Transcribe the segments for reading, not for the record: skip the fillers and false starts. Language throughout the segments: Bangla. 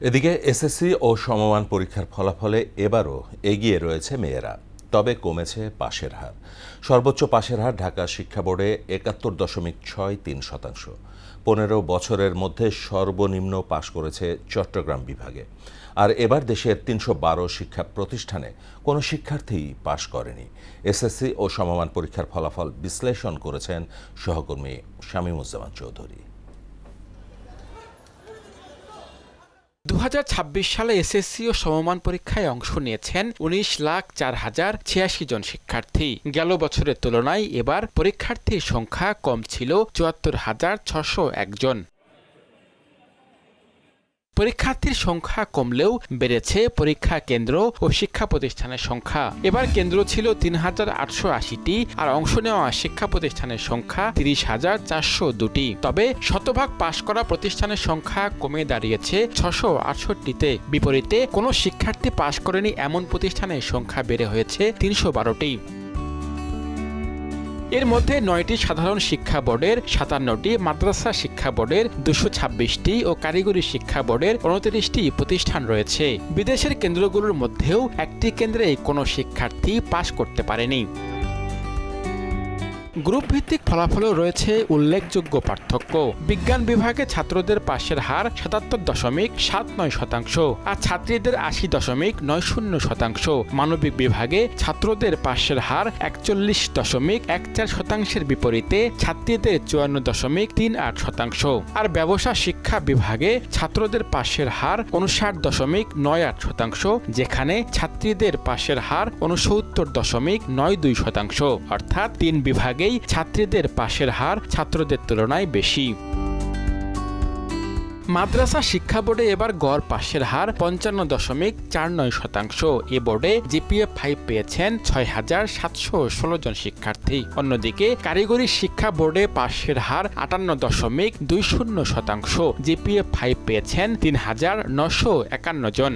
এদিকে এসএসসি ও সমমান পরীক্ষার ফলাফলে এবারও এগিয়ে রয়েছে মেয়েরা, তবে কমেছে পাশের হার। সর্বোচ্চ পাশের হার ঢাকা শিক্ষা বোর্ডে ৭১.৬৩%। ১৫ বছরের মধ্যে সর্বনিম্ন পাশ করেছে চট্টগ্রাম বিভাগে। আর এবার দেশের ৩১২ শিক্ষা প্রতিষ্ঠানে কোনো শিক্ষার্থীই পাশ করেনি। এসএসসি ও সমমান পরীক্ষার ফলাফল বিশ্লেষণ করেছেন সহকর্মী শামীমুজ্জামান চৌধুরী। ২০২৬ সালে এসএসসি ও সমমান পরীক্ষায় অংশ নিয়েছেন ১৯,০৪,০৮৬ জন শিক্ষার্থী। গেল বছরের তুলনায় এবার পরীক্ষার্থীর সংখ্যা কম ছিল ৭৪,৬০১ জন। পরীক্ষার্থীর সংখ্যা কমলেও বেড়েছে পরীক্ষা কেন্দ্র ও শিক্ষা প্রতিষ্ঠানের সংখ্যা। এবার কেন্দ্র ছিল ৩,৮৮০টি, আর অংশ নেওয়া শিক্ষা প্রতিষ্ঠানের সংখ্যা ৩০,৪০২টি। তবে শতভাগ পাশ করা প্রতিষ্ঠানের সংখ্যা কমে দাঁড়িয়েছে ৬৬৮তে। বিপরীতে কোনো শিক্ষার্থী পাশ করেনি এমন প্রতিষ্ঠানের সংখ্যা বেড়ে হয়েছে ৩১২টি। এর মধ্যে ৯টি সাধারণ শিক্ষা বোর্ডের ৫৭টি, মাদ্রাসা শিক্ষা বোর্ডের ২২৬টি ও কারিগরি শিক্ষা বোর্ডের ২৯টি প্রতিষ্ঠান রয়েছে। বিদেশের কেন্দ্রগুলোর মধ্যেও একটি কেন্দ্রে কোনো শিক্ষার্থী পাশ করতে পারেনি। গ্রুপ ভিত্তিক ফলাফলেও রয়েছে উল্লেখযোগ্য পার্থক্য। বিজ্ঞান বিভাগে ছাত্রদের পাশের হার ৭৭.৭৯%, আর ছাত্রীদের ৮০.৯০%। মানবিক বিভাগে ছাত্রদের পাশের হার ৪১.১৪%-এর বিপরীতে ছাত্রীদের ৫৪.৩৮%। আর ব্যবসা শিক্ষা বিভাগে ছাত্রদের পাশের হার ৫৯.৯৮%, যেখানে ছাত্রীদের পাশের হার ৬৯.৯২%। অর্থাৎ ৩ বিভাগে ছাত্রীদের পাশের হার ছাত্রদের তুলনায় বেশি। মাদ্রাসা শিক্ষা বোর্ডে এবার গড় পাশের হার ৫৫.৪৯%। এ বোর্ডে জিপিএ 5 পেয়েছেন ৬,৭১৬ জন শিক্ষার্থী। অন্যদিকে কারিগরি শিক্ষা বোর্ডে পাশের হার ৫৮.২০%। জিপিএ 5 পেয়েছেন ৩,৯৫১ জন।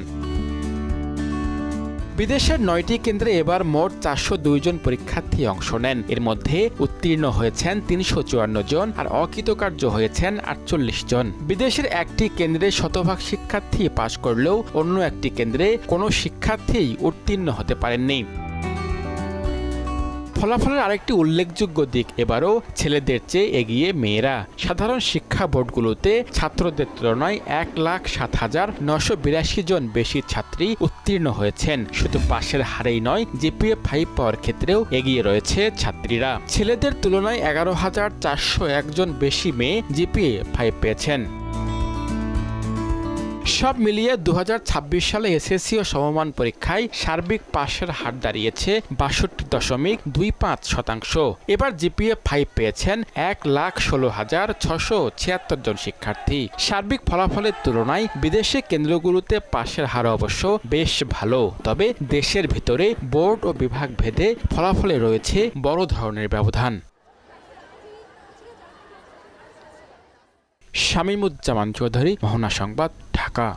বিদেশের ৯টি কেন্দ্রে এবার মোট ৪০২ জন পরীক্ষার্থী অংশ নেন। এর মধ্যে উত্তীর্ণ হয়েছেন ৩৫৪ জন, আর অকৃতকার্য হয়েছেন ৪৮ জন। বিদেশের একটি কেন্দ্রে শতভাগ শিক্ষার্থী পাশ করলেও অন্য একটি কেন্দ্রে কোনো শিক্ষার্থীই উত্তীর্ণ হতে পারেননি। ফলাফলের আরেকটি উল্লেখযোগ্য দিক, এবারও ছেলেদের চেয়ে এগিয়ে মেয়েরা। সাধারণ শিক্ষা বোর্ডগুলোতে ছাত্রদের তুলনায় ১,০৭,৯৮২ জন বেশি ছাত্রী উত্তীর্ণ হয়েছেন। শুধু পাশের হারেই নয়, জিপিএ 5 পাওয়ার ক্ষেত্রেও এগিয়ে রয়েছে ছাত্রীরা। ছেলেদের তুলনায় ১১,৪০১ জন বেশি মেয়ে জিপিএ 5 পেয়েছেন। সব মিলিয়ে ২০২৬ সালে এসএসসি ও সমমান পরীক্ষায় সার্বিক পাশের হার দাঁড়িয়েছে ৬২.25%। এবার জিপিএ 5 পেয়েছেন ১,১৬,৬৭৬ জন শিক্ষার্থী। সার্বিক ফলাফলের তুলনায় বিদেশে কেন্দ্রগুলোতে পাশের হার অবশ্য বেশ ভালো, তবে দেশের ভিতরে বোর্ড ও বিভাগ ভেদে ফলাফলে রয়েছে বড় ধরনের ব্যবধান। শামীমুজ্জামান চৌধুরী, মোহনা সংবাদ, ঢাকা।